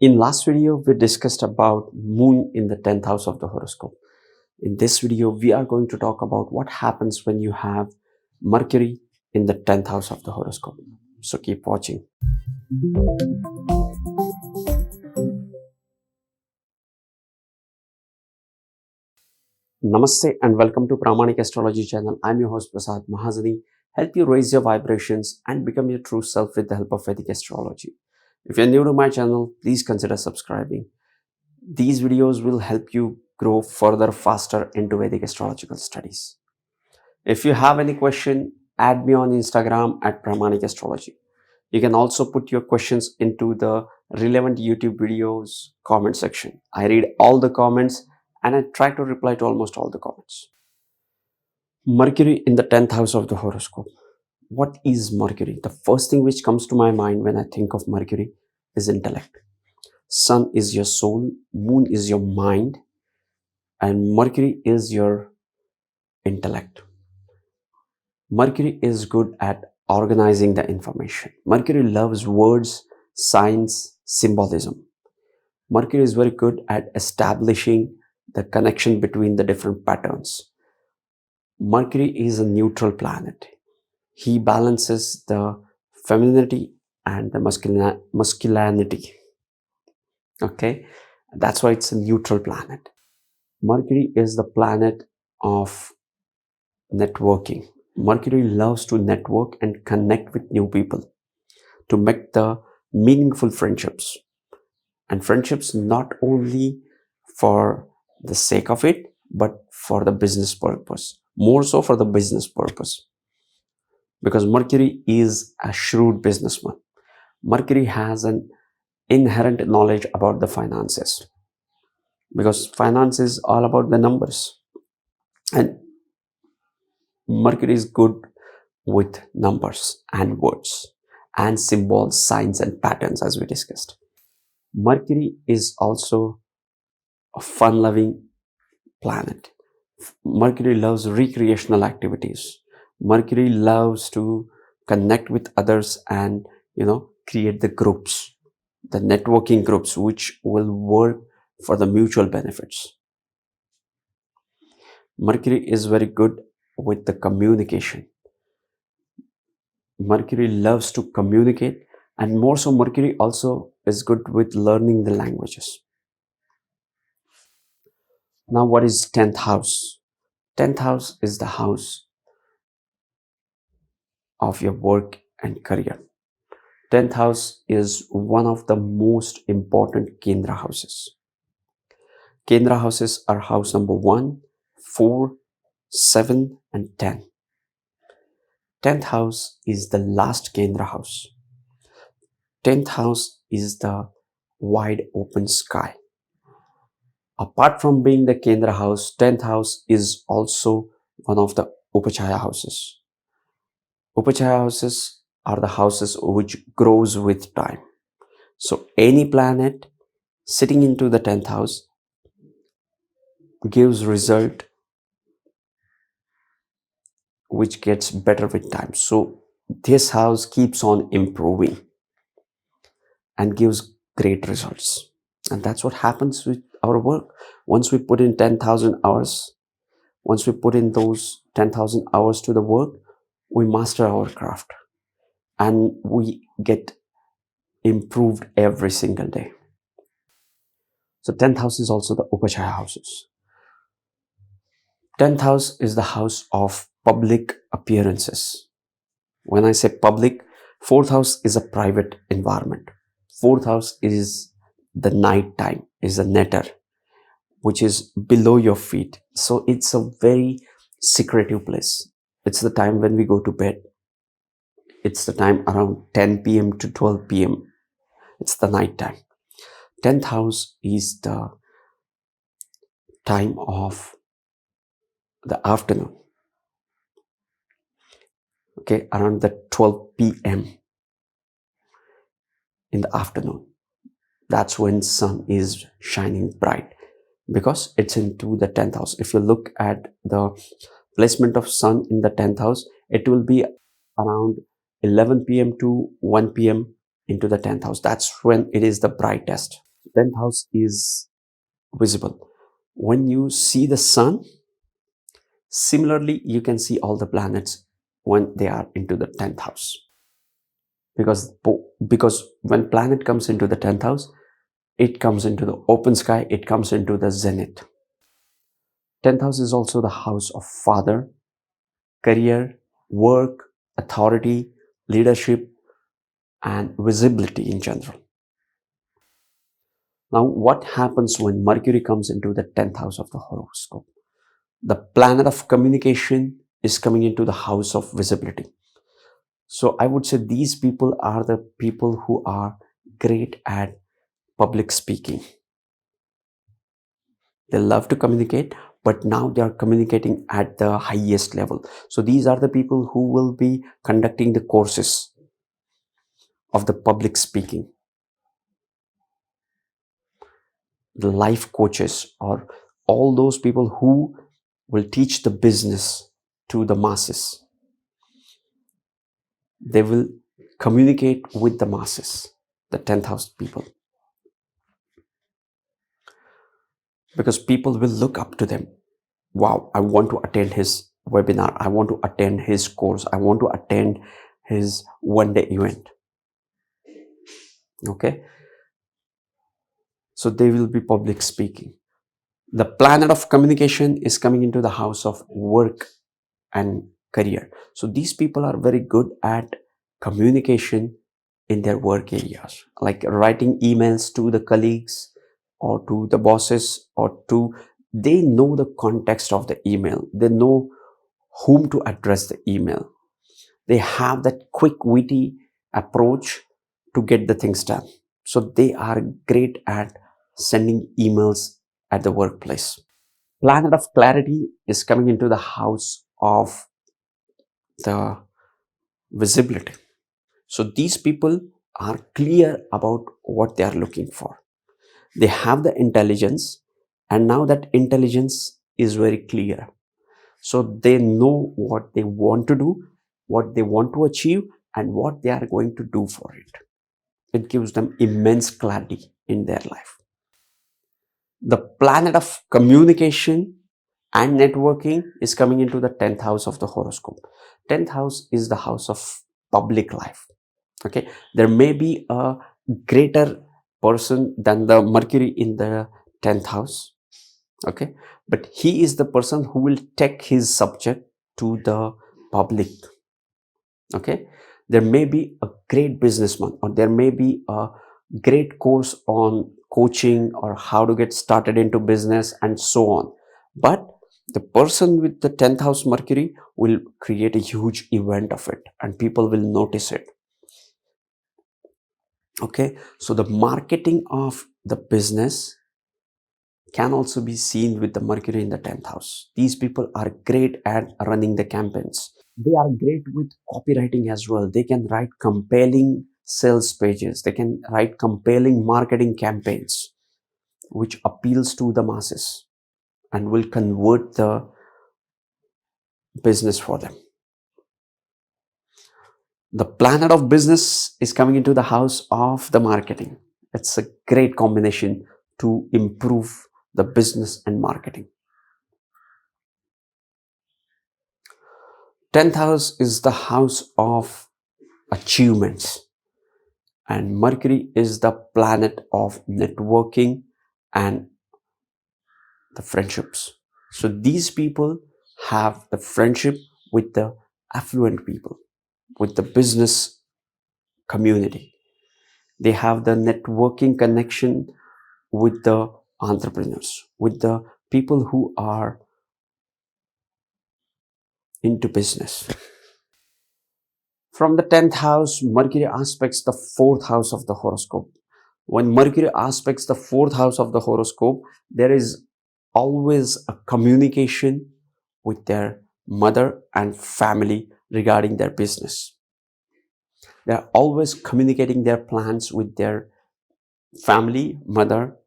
In last video, we discussed about moon in the 10th house of the horoscope. In this video, we are going to talk about what happens when you have Mercury in the 10th house of the horoscope. So keep watching. Namaste and welcome to Pramanik Astrology channel. I'm your host Prasad Mahazani. Help you raise your vibrations and become your true self with the help of Vedic Astrology. If you're new to my channel, please consider subscribing. These videos will help you grow further faster into Vedic astrological studies. If you have any question, add me on Instagram at Pramanik Astrology. You can also put your questions into the relevant YouTube videos comment section. I read all the comments and I try to reply to almost all the comments. Mercury in the 10th house of the horoscope. What is Mercury? The first thing which comes to my mind when I think of Mercury is intellect. Sun is your soul, moon is your mind, and Mercury is your intellect. Mercury is good at organizing the information. Mercury loves words, signs, symbolism. Mercury is very good at establishing the connection between the different patterns. Mercury is a neutral planet. He balances the femininity and the masculinity. Okay, that's why it's a neutral planet. Mercury is the planet of networking. Mercury loves to network and connect with new people to make the meaningful friendships. And friendships not only for the sake of it, but for the business purpose. More so for the business purpose. Because Mercury is a shrewd businessman. Mercury has an inherent knowledge about the finances. Because finance is all about the numbers. And Mercury is good with numbers and words and symbols, signs and patterns as we discussed. Mercury is also a fun-loving planet. Mercury loves recreational activities. Mercury loves to connect with others and, create the groups, the networking groups, which will work for the mutual benefits. Mercury is very good with the communication. Mercury loves to communicate, and more so Mercury also is good with learning the languages. Now, what is 10th house? 10th house is the house of your work and career. 10th house is one of the most important Kendra houses. Kendra houses are house number 1, 4, 7 and 10. 10th house is the last Kendra house. 10th house is the wide open sky. Apart from being the Kendra house, 10th house is also one of the Upachaya houses. Upachaya houses are the houses which grows with time. So any planet sitting into the 10th house gives result which gets better with time. So this house keeps on improving and gives great results. And that's what happens with our work. Once we put in 10,000 hours, once we put in those 10,000 hours to the work, we master our craft and we get improved every single day. So 10th house is also the Upachaya houses. 10th house is the house of public appearances. When I say public, 4th house is a private environment. 4th house is the night time, is a netter, which is below your feet. So it's a very secretive place. It's the time when we go to bed. It's the time around 10 p.m. to 12 p.m. It's the night time. 10th house is the time of the afternoon. Okay, around the 12 p.m. in the afternoon. That's when sun is shining bright because it's into the 10th house. If you look at the placement of sun in the 10th house, it will be around 11 p.m. to 1 p.m. into the 10th house. That's when it is the brightest. 10th house is visible. When you see the sun, similarly, you can see all the planets when they are into the 10th house. Because when planet comes into the 10th house, it comes into the open sky, it comes into the zenith. 10th house is also the house of father, career, work, authority, leadership, and visibility in general. Now, what happens when Mercury comes into the 10th house of the horoscope? The planet of communication is coming into the house of visibility. So I would say these people are the people who are great at public speaking. They love to communicate, but now they are communicating at the highest level. So these are the people who will be conducting the courses of the public speaking, the life coaches, or all those people who will teach the business to the masses. They will communicate with the masses, the 10th house people, because people will look up to them. Wow, I want to attend his webinar. I want to attend his course. I want to attend his one-day event. Okay. So they will be public speaking. The planet of communication is coming into the house of work and career. So these people are very good at communication in their work areas, like writing emails to the colleagues or to the bosses, they know the context of the email. They know whom to address the email. They have that quick, witty approach to get the things done. So they are great at sending emails at the workplace. Planet of clarity is coming into the house of the visibility. So these people are clear about what they are looking for. They have the intelligence, and now that intelligence is very clear. So they know what they want to do, what they want to achieve, and what they are going to do for it. It gives them immense clarity in their life. The planet of communication and networking is coming into the 10th house of the horoscope. 10th house is the house of public life. Okay, there may be a greater person than the Mercury in the 10th house. Okay, but he is the person who will take his subject to the public. Okay, there may be a great businessman, or there may be a great course on coaching or how to get started into business and so on, but the person with the 10th house Mercury will create a huge event of it and people will notice it. Okay, so the marketing of the business can also be seen with the Mercury in the 10th house. These people are great at running the campaigns. They are great with copywriting as well. They can write compelling sales pages. They can write compelling marketing campaigns, which appeals to the masses and will convert the business for them. The planet of business is coming into the house of the marketing. It's a great combination to improve the business and marketing. 10th house is the house of achievements, and Mercury is the planet of networking and the friendships. So these people have the friendship with the affluent people, with the business community. They have the networking connection with the entrepreneurs, with the people who are into business. From the 10th house, Mercury aspects the 4th house of the horoscope. When Mercury aspects the 4th house of the horoscope, there is always a communication with their mother and family regarding their business. They are always communicating their plans with their family, mother,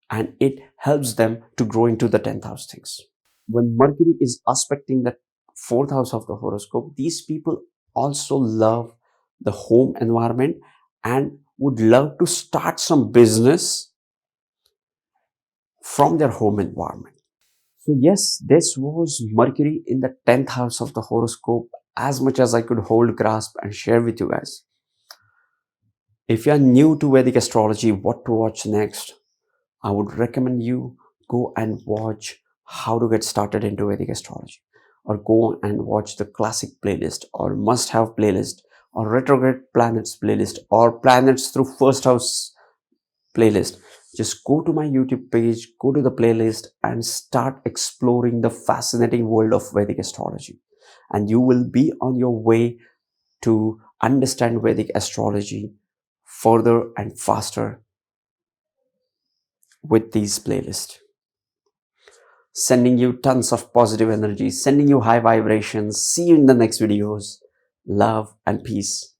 and it helps them to grow into the 10th house things. When Mercury is aspecting the 4th house of the horoscope, these people also love the home environment and would love to start some business from their home environment. So yes, this was Mercury in the 10th house of the horoscope, as much as I could hold, grasp and share with you guys. If you are new to Vedic astrology, what to watch next, I would recommend you go and watch how to get started into Vedic astrology, or go and watch the classic playlist or must have playlist or retrograde planets playlist or planets through first house playlist. Just go to my YouTube page, go to the playlist and start exploring the fascinating world of Vedic astrology, and you will be on your way to understand Vedic astrology further and faster with these playlists. Sending you tons of positive energy, sending you high vibrations. See you in the next videos. Love and peace.